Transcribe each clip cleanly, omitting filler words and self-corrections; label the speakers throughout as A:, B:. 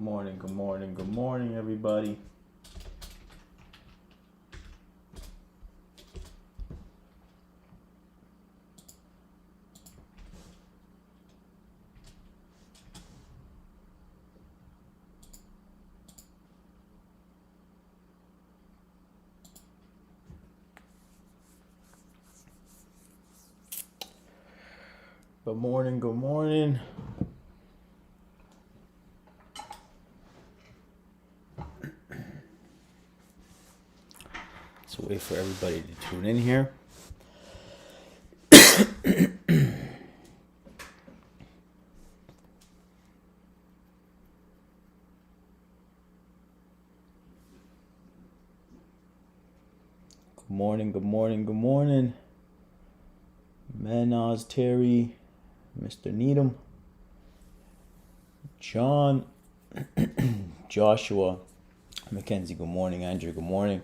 A: Good morning, everybody. Good morning. Let's wait for everybody to tune in here. Good morning. Manaz, Terry, Mr. Needham, John, Joshua, Mackenzie, good morning. Andrew, good morning.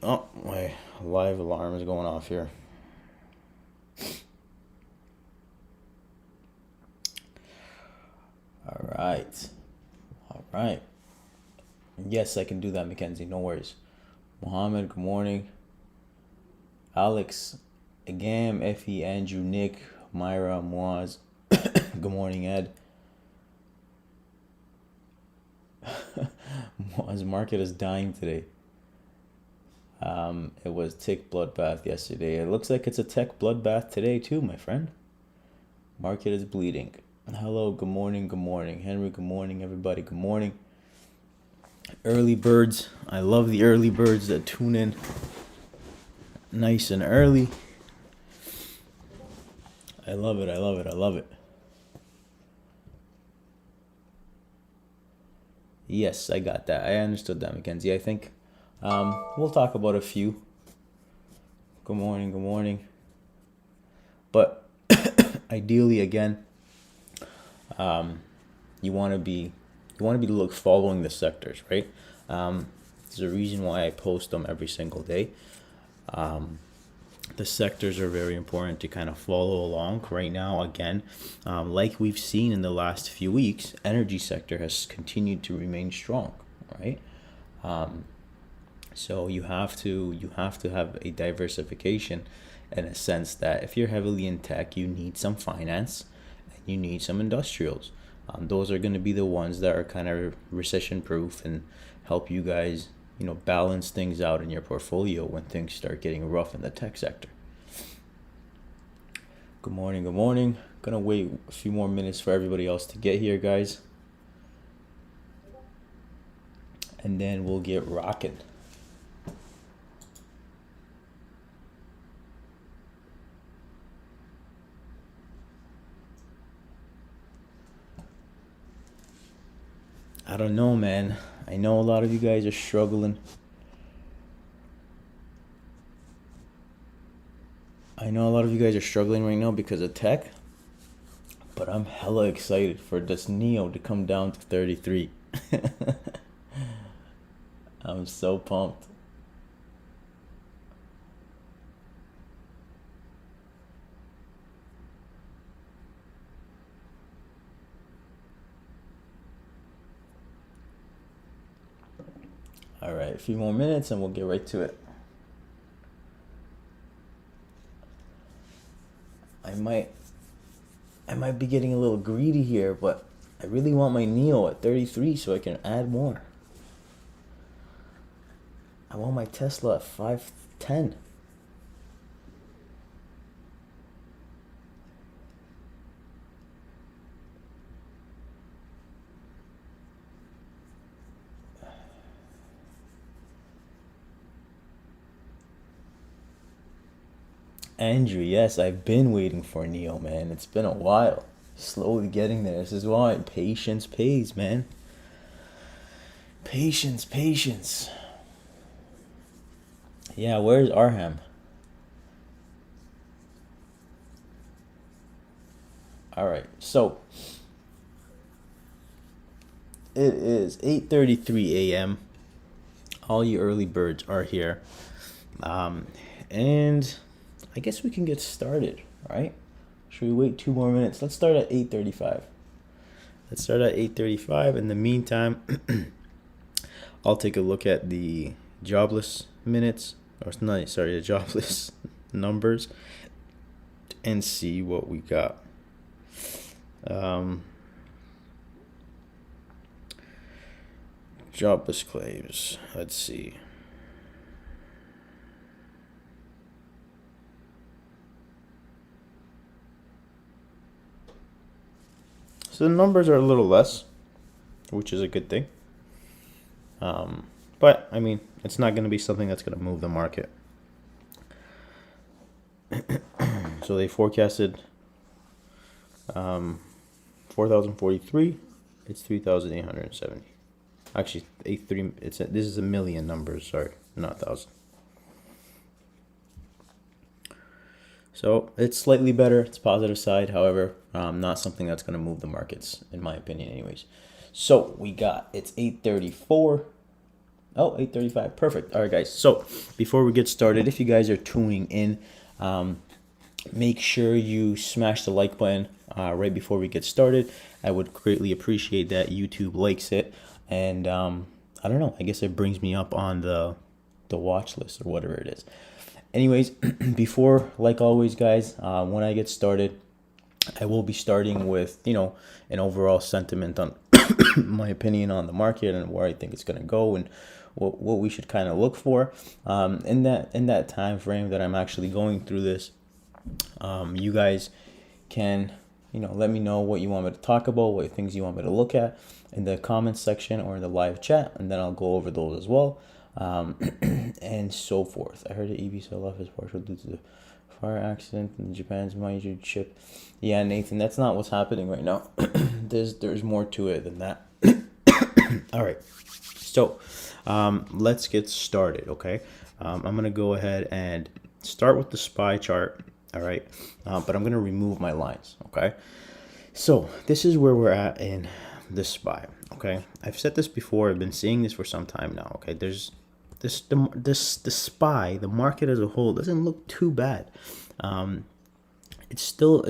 A: Oh, my live alarm is going off here. All right. Yes, I can do that, Mackenzie. No worries. Mohammed, good morning. Alex, Agam, Effie, Andrew, Nick, Myra, Moaz. Good morning, Ed. Moaz market is dying today. It was tick bloodbath yesterday. It looks like it's a tech bloodbath today too, my friend. Market is bleeding. Hello, good morning. Henry, good morning, everybody. Good morning. Early birds. I love the early birds that tune in nice and early. I love it. Yes, I got that. I understood that, Mackenzie. I think we'll talk about a few. Good morning. But ideally, again, you want to be following the sectors, right? There's a reason why I post them every single day. The sectors are very important to kind of follow along. Right now, again, like we've seen in the last few weeks, energy sector has continued to remain strong, right? So you have to have a diversification in a sense that if you're heavily in tech, you need some finance and you need some industrials. Those are going to be the ones that are kind of recession proof and help you guys, balance things out in your portfolio when things start getting rough in the tech sector. Good morning. Gonna wait a few more minutes for everybody else to get here, guys. And then we'll get rocking. I don't know, man. I know a lot of you guys are struggling. I know a lot of you guys are struggling right now because of tech. But I'm hella excited for this Neo to come down to 33. I'm so pumped. All right, a few more minutes and we'll get right to it. I might be getting a little greedy here, but I really want my Neo at 33 so I can add more. I want my Tesla at 510. Andrew, yes, I've been waiting for Neo, man. It's been a while. Slowly getting there. This is why patience pays, man. Patience. Yeah, where's Arham? All right, so it is 8:33 a.m. All you early birds are here, and I guess we can get started, right? Should we wait 2 more minutes? Let's start at 8:35. let's start at 8:35. In the meantime, I'll take a look at the jobless minutes, or no, sorry, the jobless numbers, and see what we got. Jobless claims. Let's see. So the numbers are a little less, which is a good thing. But I mean, it's not going to be something that's going to move the market. So they forecasted 4,043. It's 3,870. Actually, 83. This is a million numbers. Sorry, not thousand. So it's slightly better. It's positive side. However, not something that's going to move the markets, in my opinion, anyways. So we got, it's 8:34. Oh, 8:35. Perfect. All right, guys. So before we get started, if you guys are tuning in, make sure you smash the like button right before we get started. I would greatly appreciate that. YouTube likes it. And I don't know. I guess it brings me up on the watch list or whatever it is. Anyways, before, like always, guys, when I get started, I will be starting with, an overall sentiment on my opinion on the market and where I think it's going to go and what we should kind of look for in that time frame that I'm actually going through this. You guys can, let me know what you want me to talk about, what things you want me to look at in the comments section or in the live chat, and then I'll go over those as well. And so forth. I heard the EV sell off is partial due to the fire accident in Japan's major chip. Yeah, Nathan, that's not what's happening right now. There's more to it than that. All right, so let's get started. Okay, I'm gonna go ahead and start with the SPY chart. All right, but I'm gonna remove my lines. Okay, so this is where we're at in the SPY. Okay, I've said this before. I've been saying this for some time now. Okay, there's the SPY, the market as a whole, doesn't look too bad. It's still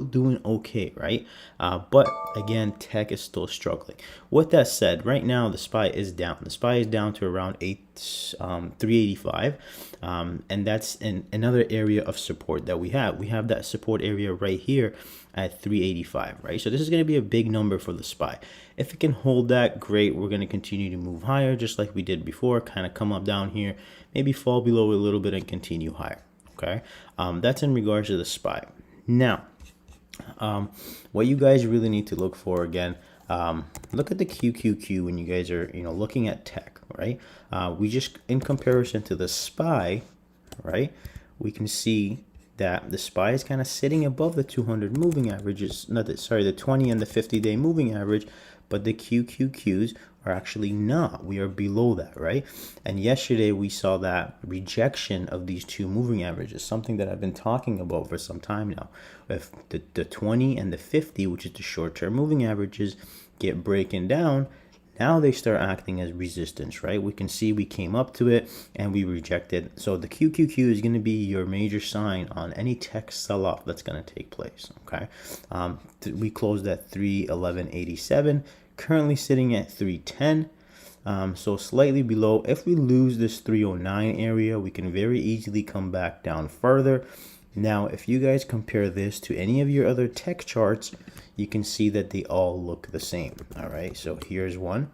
A: doing okay, right? But again, tech is still struggling. With that said, right now the SPY is down. The SPY is down to around 385, and that's in another area of support that we have. We have that support area right here at 385, right? So this is going to be a big number for the SPY. If it can hold that, great. We're going to continue to move higher, just like we did before. Kind of come up down here, maybe fall below a little bit and continue higher. Okay, that's in regards to the SPY. Now, what you guys really need to look for, again, look at the QQQ when you guys are looking at tech, right? We just, in comparison to the SPY, right, we can see that the SPY is kind of sitting above the 200 moving averages, the 20 and the 50-day moving average, but the QQQs are actually not. We are below that, right? And yesterday we saw that rejection of these two moving averages, something that I've been talking about for some time now. If the 20 and the 50, which is the short-term moving averages, get breaking down, now they start acting as resistance, right? We can see we came up to it and we rejected. So the QQQ is going to be your major sign on any tech sell-off that's going to take place, okay? We closed at 311.87, currently sitting at 310. So slightly below. If we lose this 309 area, we can very easily come back down further. Now, if you guys compare this to any of your other tech charts, you can see that they all look the same. All right, so here's one,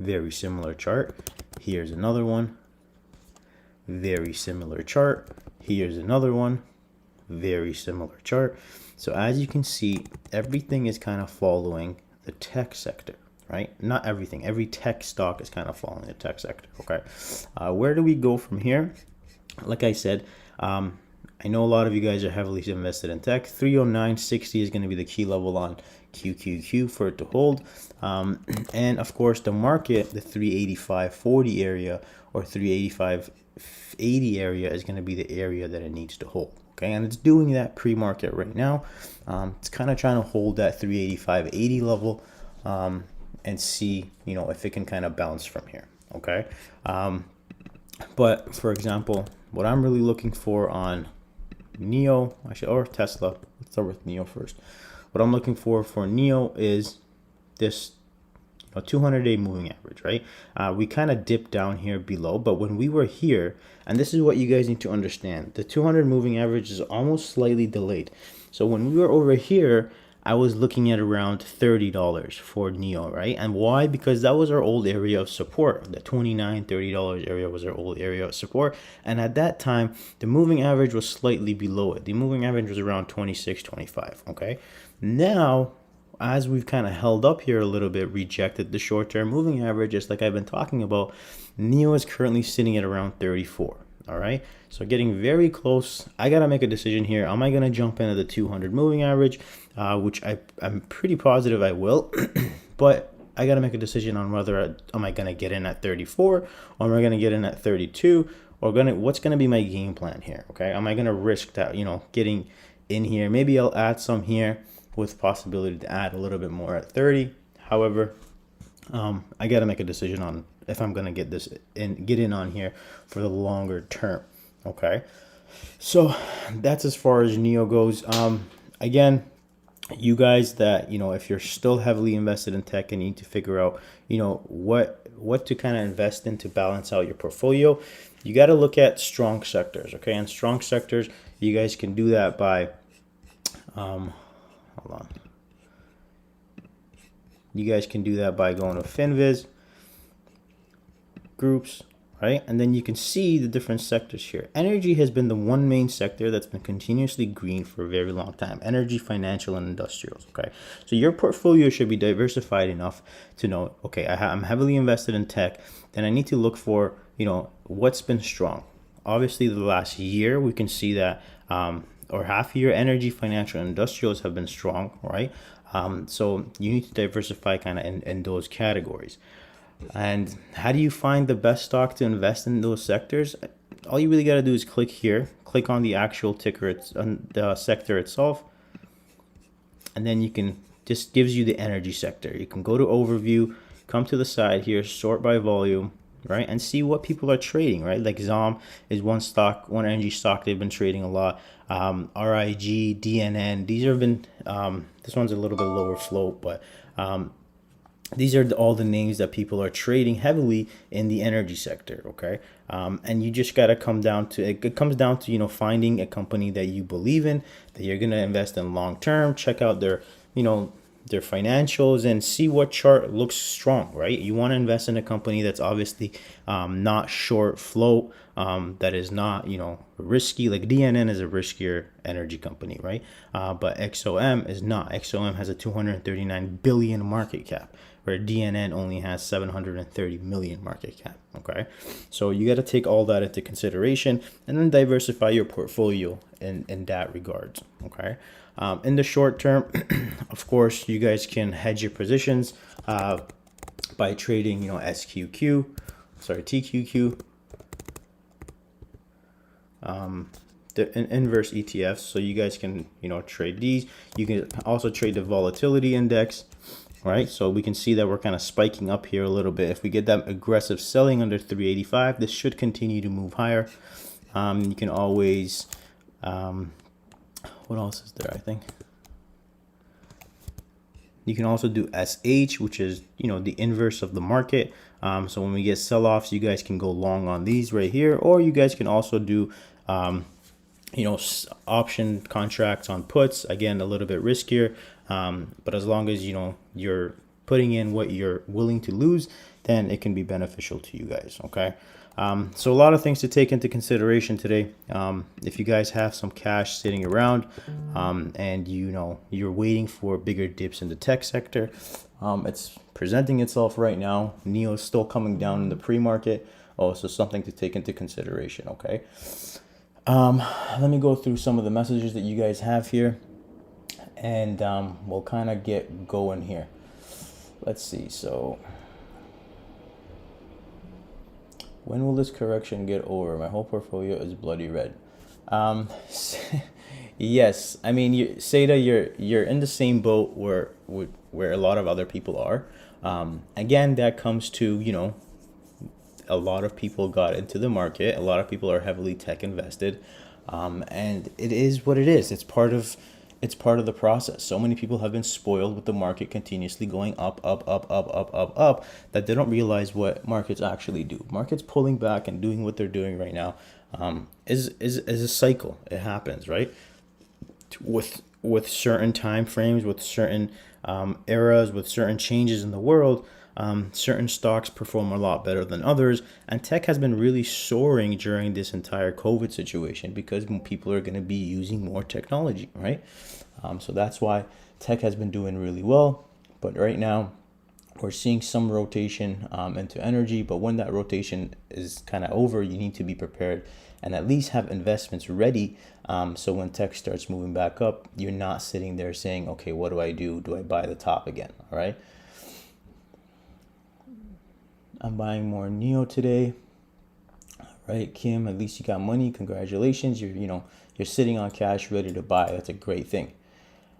A: very similar chart. Here's another one, very similar chart. Here's another one, very similar chart. So as you can see, everything is kind of following the tech sector, right? Not everything. Every tech stock is kind of following the tech sector, okay? Where do we go from here? Like I said, I know a lot of you guys are heavily invested in tech. 309.60 is going to be the key level on QQQ for it to hold. And of course, the market, the 385.40 area or 385.80 area is going to be the area that it needs to hold. Okay, and it's doing that pre-market right now. It's kind of trying to hold that 385.80 level and see, if it can kind of bounce from here. Okay, but for example, what I'm really looking for on NEO, or Tesla. Let's start with NEO first. what I'm looking for Neo is this 200-day moving average, right? We kind of dipped down here below, but when we were here, and this is what you guys need to understand, the 200 moving average is almost slightly delayed. So when we were over here, I was looking at around $30 for Neo, right? And why? Because that was our old area of support. The $29-$30 area was our old area of support. And at that time, the moving average was slightly below it. The moving average was around 26-25, okay? Now, as we've kind of held up here a little bit, rejected the short-term moving average, just like I've been talking about, Neo is currently sitting at around 34. All right, so getting very close. I gotta make a decision here. Am I gonna jump into the 200 moving average, which I'm pretty positive I will, but I gotta make a decision on whether am I gonna get in at 34 or am I gonna get in at 32 or what's gonna be my game plan here. Okay, am I gonna risk that, getting in here? Maybe I'll add some here with possibility to add a little bit more at 30. However, I got to make a decision on if I'm going to get in on here for the longer term. Okay. So that's as far as Neo goes. Again, you guys that, if you're still heavily invested in tech and you need to figure out, what to kind of invest in to balance out your portfolio, you got to look at strong sectors. Okay. And strong sectors, you guys can do that by, hold on. You guys can do that by going to FinViz groups, right? And then you can see the different sectors here. Energy has been the one main sector that's been continuously green for a very long time. Energy, financial, and industrials, okay? So your portfolio should be diversified enough to know, okay, I'm heavily invested in tech, then I need to look for, what's been strong. Obviously, the last year, we can see that, or half year, energy, financial, and industrials have been strong, right? So you need to diversify kind of in those categories. And how do you find the best stock to invest in those sectors? All you really got to do is click here, click on the actual ticker, on the sector itself, and then you can, just gives you the energy sector. You can go to overview, come to the side here, sort by volume, right, and see what people are trading, right? Like ZOM is one energy stock they've been trading a lot. RIG, DNN, these have been, this one's a little bit lower float, but these are all the names that people are trading heavily in the energy sector, okay? And you just got to come down to, it comes down to, finding a company that you believe in, that you're going to invest in long term, check out their, their financials and see what chart looks strong, right? You want to invest in a company that's obviously not short float, that is not, risky. Like DNN is a riskier energy company, right? But XOM is not. XOM has a 239 billion market cap, where DNN only has 730 million market cap, okay? So you got to take all that into consideration and then diversify your portfolio in that regard, okay? In the short term, of course, you guys can hedge your positions by trading, TQQ, the inverse ETFs. So you guys can, trade these. You can also trade the volatility index, right? So we can see that we're kind of spiking up here a little bit. If we get that aggressive selling under 385, this should continue to move higher. You can always, what else is there? I think you can also do SH, which is, the inverse of the market. So when we get sell-offs, you guys can go long on these right here, or you guys can also do, option contracts on puts. Again, a little bit riskier, but as long as, you're putting in what you're willing to lose, then it can be beneficial to you guys, okay? So a lot of things to take into consideration today. If you guys have some cash sitting around, and you're waiting for bigger dips in the tech sector, it's presenting itself right now. Neo is still coming down in the pre-market. Also something to take into consideration, okay? Let me go through some of the messages that you guys have here, and we'll kind of get going here. Let's see. So when will this correction get over? My whole portfolio is bloody red. Yes, I mean, Seda, you're in the same boat where a lot of other people are. Again, that comes to, a lot of people got into the market. A lot of people are heavily tech invested, and it is what it is. It's part of It's part of the process. So many people have been spoiled with the market continuously going up, up, up, up, up, up, up, that they don't realize what markets actually do. Markets pulling back and doing what they're doing right now is a cycle. It happens, right? With certain time frames, with certain eras, with certain changes in the world, certain stocks perform a lot better than others. And tech has been really soaring during this entire COVID situation because people are going to be using more technology, right? So that's why tech has been doing really well. But right now, we're seeing some rotation into energy. But when that rotation is kind of over, you need to be prepared and at least have investments ready. So when tech starts moving back up, you're not sitting there saying, okay, what do I do? Do I buy the top again? All right. I'm buying more Neo today. All right, Kim, at least you got money. Congratulations. You're sitting on cash ready to buy. That's a great thing.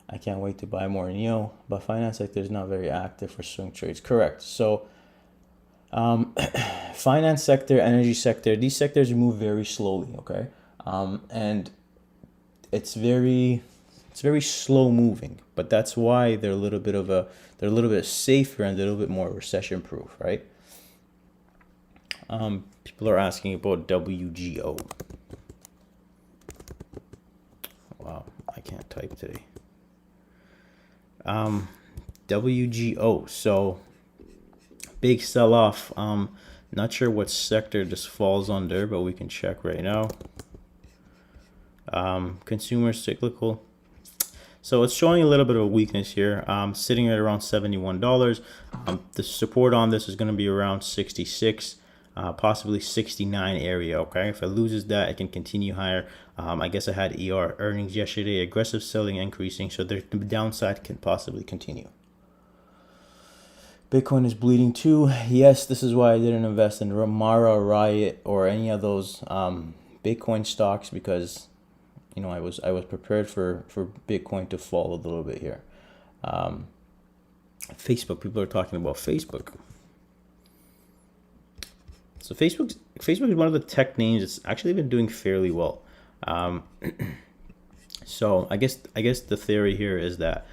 A: I can't wait to buy more Neo, but finance sector is not very active for swing trades. Correct. So finance sector, energy sector, these sectors move very slowly, okay? And it's very slow moving, but that's why they're a little bit safer and a little bit more recession proof, right? People are asking about WGO. Wow, I can't type today. WGO. So big sell off. Not sure what sector this falls under, but we can check right now. Consumer cyclical. So it's showing a little bit of a weakness here. Sitting at around $71. The support on this is going to be around 66. Possibly 69 area. Okay, if it loses that, it can continue higher. I guess I had ER earnings yesterday, aggressive selling increasing, so the downside can possibly continue. Bitcoin is bleeding too. Yes, this is why I didn't invest in Mara, Riot, or any of those Bitcoin stocks, because I was prepared for Bitcoin to fall a little bit here. Facebook, people are talking about Facebook. So Facebook is one of the tech names that's actually been doing fairly well. So I guess the theory here is that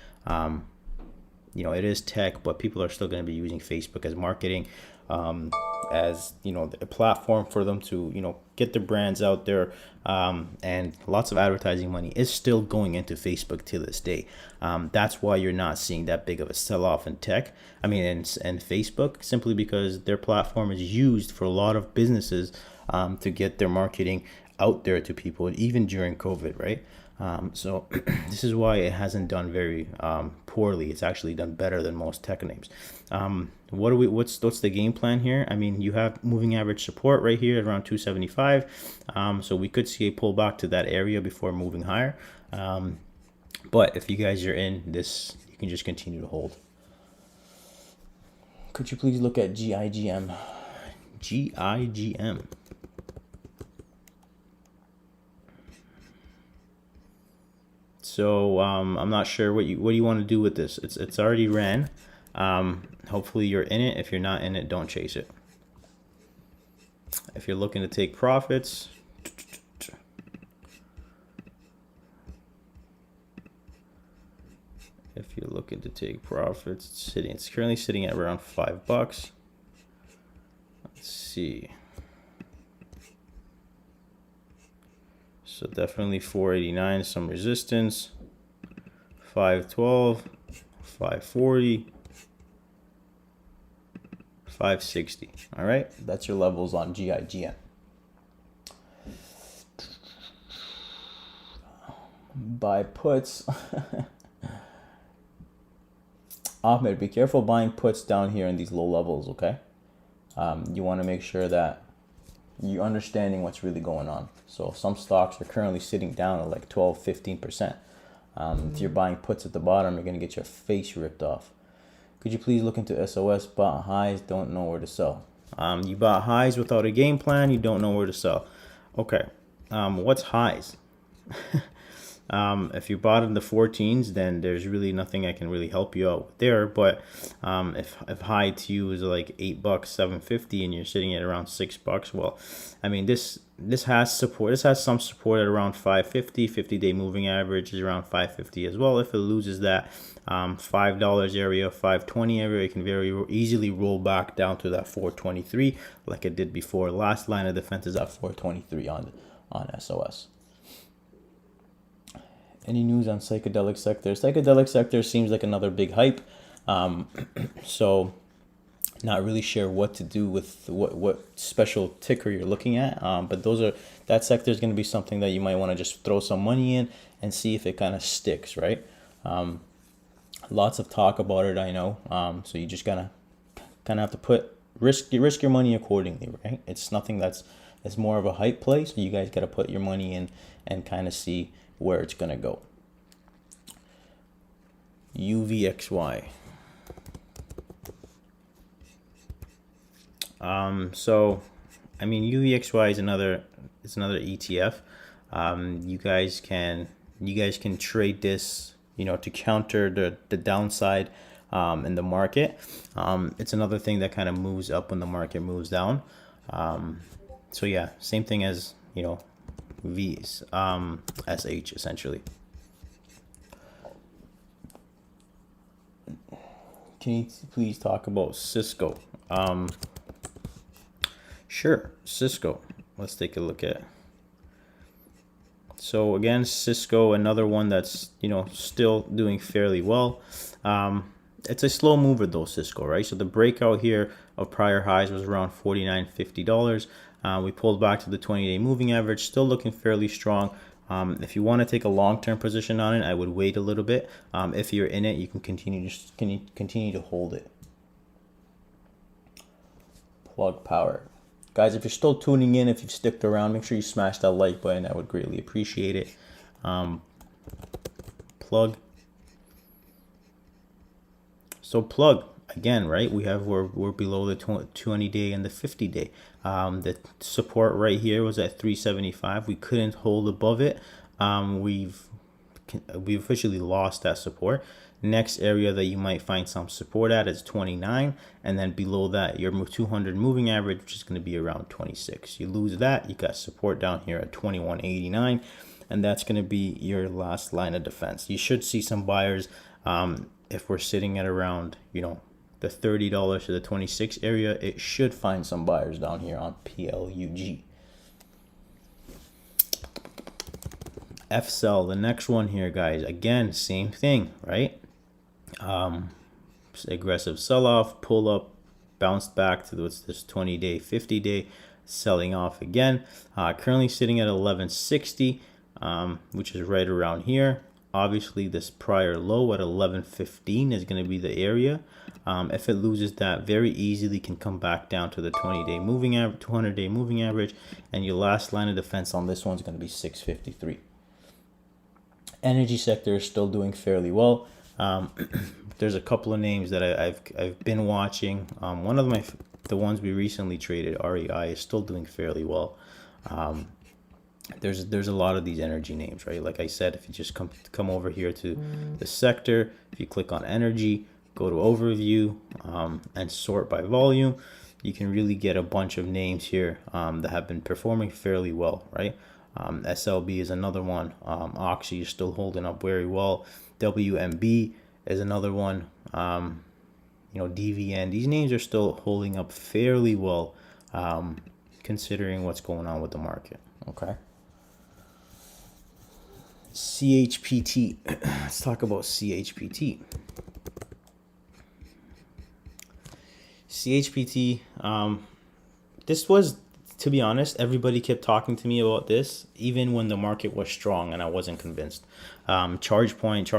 A: it is tech, but people are still going to be using Facebook as marketing, as a platform for them to get their brands out there, and lots of advertising money is still going into Facebook to this day. That's why you're not seeing that big of a sell-off in tech. I mean, and Facebook, simply because their platform is used for a lot of businesses to get their marketing out there to people, even during COVID, right? So this is why it hasn't done very poorly. It's actually done better than most tech names. What's the game plan here? I mean, you have moving average support right here at around 275. So we could see a pullback to that area before moving higher. But if you guys are in this, you can just continue to hold. Could you please look at GIGM? GIGM. So I'm not sure what you want to do with this. It's already ran. Hopefully you're in it. If you're not in it, don't chase it. If you're looking to take profits, it's currently sitting at around $5. Let's see. So definitely 489, some resistance, 512, 540, 560. All right, that's your levels on GIGN. Buy puts. Ahmed, be careful buying puts down here in these low levels, okay? You want to make sure that you're understanding what's really going on. So some stocks are currently sitting down at like 12-15%. If you're buying puts at the bottom, you're going to get your face ripped off. Could you please look into SOS? Bought highs, don't know where to sell. You bought highs without a game plan, you don't know where to sell. Okay, what's highs? If you bought in the 14s, then there's really nothing I can really help you out with there. But if high to you is like $8, 750, and you're sitting at around $6, well, I mean this has support. This has some support at around 550. 50-day moving average is around 550 as well. If it loses that $5 area, 520 area, it can very easily roll back down to that 423 like it did before. Last line of defense is at 423 on SOS. Any news on psychedelic sector? Psychedelic sector seems like another big hype. So not really sure what to do with what special ticker you're looking at. But that sector is going to be something that you might want to just throw some money in and see if it kind of sticks, right? Lots of talk about it, I know. So you just gotta kind of have to risk your money accordingly, right? It's nothing it's more of a hype play. So you guys got to put your money in and kind of see where it's gonna go. UVXY. So I mean UVXY is another ETF. You guys can trade this, to counter the downside in the market. It's another thing that kind of moves up when the market moves down. So yeah, same thing as V's, SH essentially. Can you please talk about Cisco? Sure, Cisco. Let's take a look at. So again, Cisco, another one that's still doing fairly well. It's a slow mover though, Cisco, right? So the breakout here of prior highs was around $49, $50. We pulled back to the 20-day moving average, still looking fairly strong. If you want to take a long-term position on it, I would wait a little bit. If you're in it, you can continue to hold it. Plug Power. Guys, if you're still tuning in, if you've stuck around, make sure you smash that like button. I would greatly appreciate it. Plug. So Plug, again, right? We're below the 20-day and the 50-day. The support right here was at 375. We couldn't hold above it. We've officially lost that support. Next area that you might find some support at is 29, and then below that your 200 moving average, which is going to be around 26. You lose that, you got support down here at 21.89, and that's going to be your last line of defense. You should see some buyers if we're sitting at around the $30 to the 26 area. It should find some buyers down here on PLUG. FCell, the next one here, guys. Again, same thing, right? Aggressive sell-off, pull up, bounced back to this 20-day, 50-day, selling off again. Currently sitting at 1160, which is right around here. Obviously, this prior low at 1115 is going to be the area. If it loses that, very easily can come back down to the 20-day moving average, 200-day moving average, and your last line of defense on this one's going to be 653. Energy sector is still doing fairly well. There's a couple of names that I've been watching. One of the ones we recently traded, REI, is still doing fairly well. There's a lot of these energy names, right? Like I said, if you just come over here to the sector, if you click on energy, go to overview, and sort by volume, you can really get a bunch of names here that have been performing fairly well, right? SLB is another one. Oxy is still holding up very well. WMB is another one. DVN. These names are still holding up fairly well, considering what's going on with the market. Okay. CHPT. Let's talk about CHPT. CHPT. This was, to be honest, everybody kept talking to me about this, even when the market was strong and I wasn't convinced. Charge point.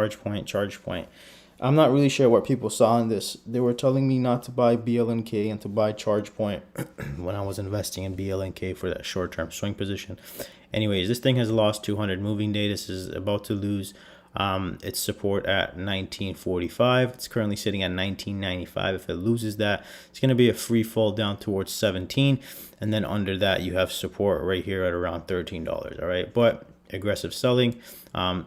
A: I'm not really sure what people saw in this. They were telling me not to buy BLNK and to buy charge point when I was investing in BLNK for that short-term swing position. Anyways, this thing has lost 200 moving day. This is about to lose its support at 1945. It's currently sitting at 1995. If it loses that, it's going to be a free fall down towards 17, and then under that you have support right here at around $13. All right, but aggressive selling,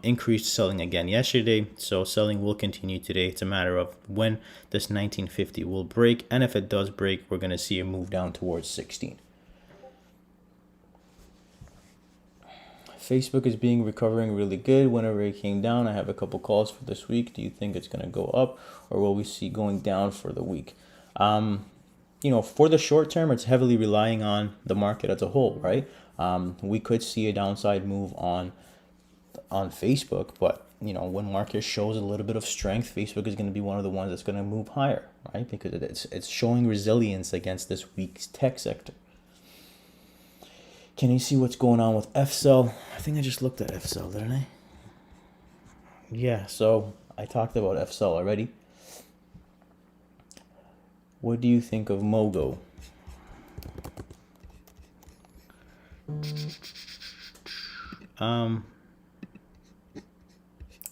A: increased selling again yesterday. So selling will continue today. It's a matter of when this 1950 will break. And if it does break, we're going to see a move down towards 16. Facebook is recovering really good. Whenever it came down, I have a couple calls for this week. Do you think it's going to go up, or will we see going down for the week? For the short term, it's heavily relying on the market as a whole, right? We could see a downside move on Facebook, but when market shows a little bit of strength, Facebook is going to be one of the ones that's going to move higher, right? Because it's showing resilience against this weak tech sector. Can you see what's going on with FCell? I think I just looked at FCell, didn't I? Yeah, so I talked about FCell already. What do you think of Mogo?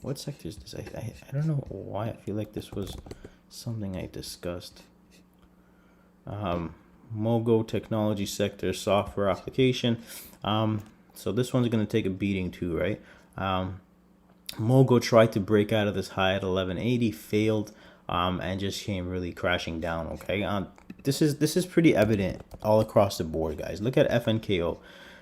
A: What sector is this? I don't know why I feel like this was something I discussed. Mogo technology sector, software application. So this one's going to take a beating too, right? Mogo tried to break out of this high at 1180, failed, and just came really crashing down. Okay, this is pretty evident all across the board, guys. Look at FNKO.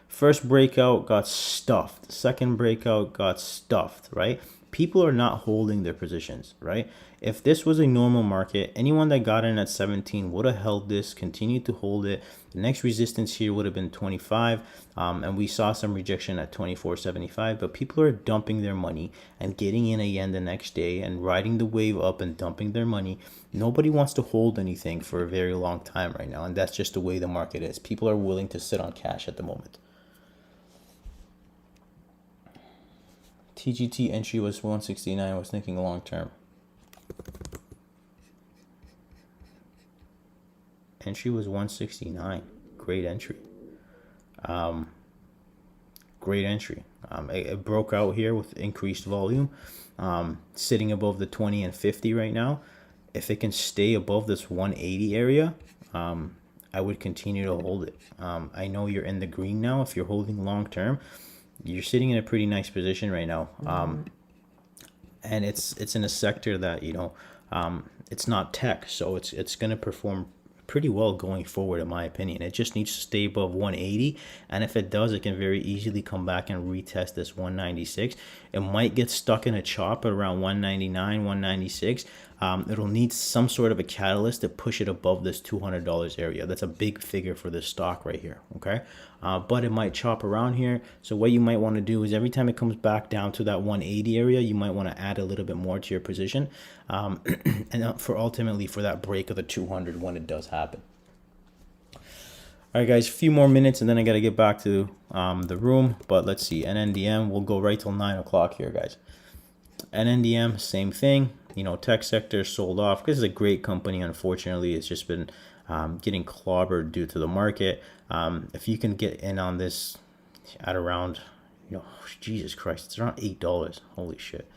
A: First breakout got stuffed. Second breakout got stuffed, right? People are not holding their positions, right? If this was a normal market, anyone that got in at 17 would have held this, continued to hold it. The next resistance here would have been 25, and we saw some rejection at 24.75, but people are dumping their money and getting in again the next day and riding the wave up and dumping their money. Nobody wants to hold anything for a very long time right now, and that's just the way the market is. People are willing to sit on cash at the moment. TGT entry was 169. I was thinking long term. Entry was 169. Great entry. Great entry. It broke out here with increased volume, sitting above the 20 and 50 right now. If it can stay above this 180 area, I would continue to hold it. I know you're in the green now. If you're holding long term, you're sitting in a pretty nice position right now. And it's in a sector that it's not tech, so it's going to perform pretty well going forward, in my opinion. It just needs to stay above 180, and if it does, it can very easily come back and retest this 196. It might get stuck in a chop at around 199, 196. It'll need some sort of a catalyst to push it above this $200 area. That's a big figure for this stock right here, okay? But it might chop around here. So what you might want to do is every time it comes back down to that 180 area, you might want to add a little bit more to your position, and for ultimately for that break of the 200 when it does happen. All right, guys, a few more minutes, and then I got to get back to the room. But let's see, NNDM, we'll go right till 9 o'clock here, guys. NNDM, same thing. Tech sector sold off. This is a great company. Unfortunately, it's just been getting clobbered due to the market. If you can get in on this at around, Jesus Christ, it's around $8. Holy shit.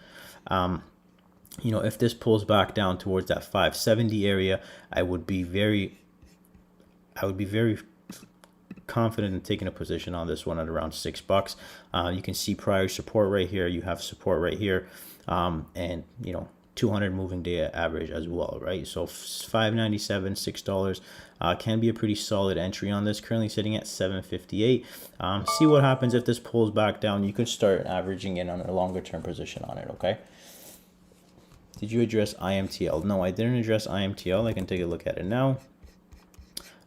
A: If this pulls back down towards that 570 area, I would be very confident in taking a position on this one at around $6. You can see prior support right here. You have support right here, and 200 moving day average as well, right? So $5.97, $6 can be a pretty solid entry on this. Currently sitting at $7.58. See what happens if this pulls back down. You can start averaging in on a longer term position on it, okay? Did you address IMTL? No, I didn't address IMTL. I can take a look at it now.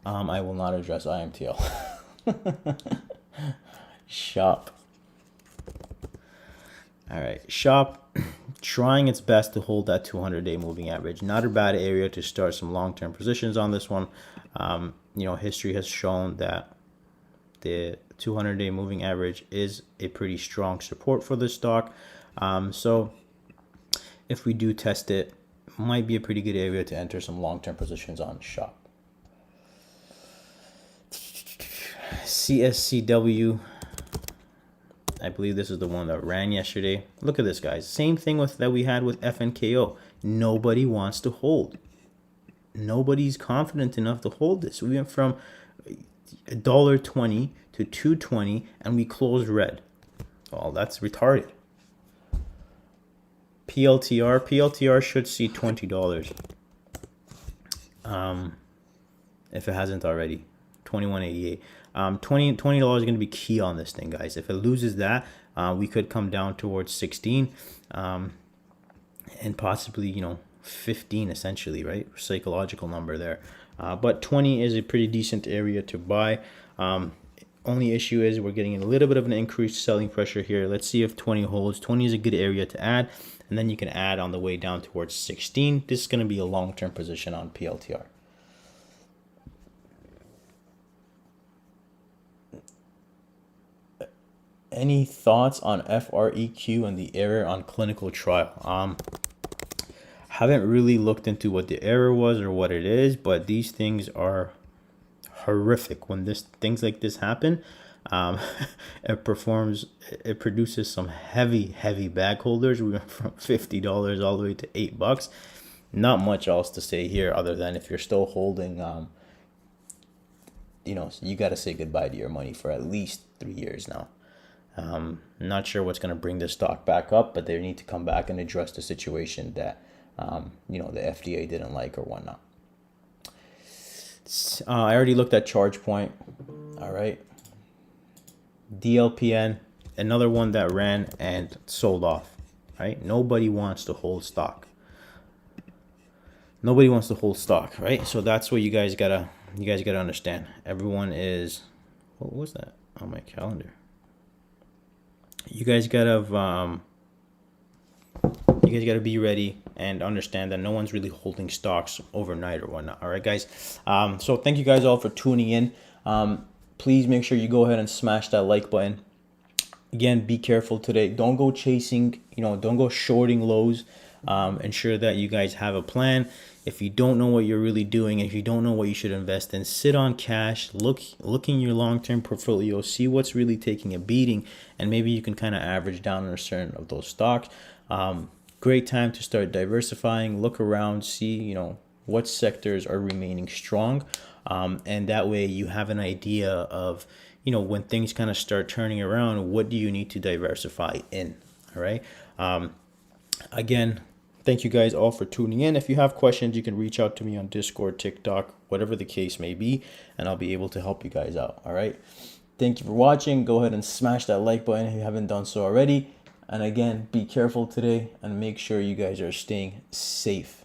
A: I will not address IMTL. Shop. All right, Shop trying its best to hold that 200-day moving average. Not a bad area to start some long-term positions on this one. History has shown that the 200-day moving average is a pretty strong support for this stock. So if we do test it, might be a pretty good area to enter some long-term positions on Shop. CSCW, I believe this is the one that ran yesterday. Look at this, guys. Same thing that we had with FNKO. Nobody wants to hold. Nobody's confident enough to hold this. We went from $1.20 to $2.20, and we closed red. Well, that's retarded. PLTR should see $20. If it hasn't already, 21.88. $20 is going to be key on this thing, guys. If it loses that, we could come down towards 16, and possibly 15 essentially, right? Psychological number there. But 20 is a pretty decent area to buy. Only issue is we're getting a little bit of an increased selling pressure here. Let's see if 20 holds. 20 is a good area to add, and then you can add on the way down towards 16. This is going to be a long-term position on PLTR. Any thoughts on FREQ and the error on clinical trial? Haven't really looked into what the error was or what it is, but these things are horrific when things like this happen. It produces some heavy bag holders. We went from $50 all the way to $8. Not much else to say here other than if you're still holding, you got to say goodbye to your money for at least 3 years now. Not sure what's going to bring this stock back up, but they need to come back and address the situation that the FDA didn't like or whatnot. I already looked at ChargePoint. All right. DLPN, another one that ran and sold off. Right. Nobody wants to hold stock. Right. So that's what you guys gotta understand. Everyone is. What was that on my calendar? You guys gotta be ready and understand that no one's really holding stocks overnight or whatnot. All right, guys. So thank you guys all for tuning in. Please make sure you go ahead and smash that like button. Again, be careful today. Don't go chasing, don't go shorting lows. Ensure that you guys have a plan. If you don't know what you're really doing, if you don't know what you should invest in, sit on cash, look in your long-term portfolio, see what's really taking a beating, and maybe you can kind of average down on a certain of those stocks. Great time to start diversifying. Look around, see what sectors are remaining strong, and that way you have an idea of when things kind of start turning around, what do you need to diversify in. All right. Again, thank you guys all for tuning in. If you have questions, you can reach out to me on Discord, TikTok, whatever the case may be, and I'll be able to help you guys out. All right. Thank you for watching. Go ahead and smash that like button if you haven't done so already. And again, be careful today and make sure you guys are staying safe.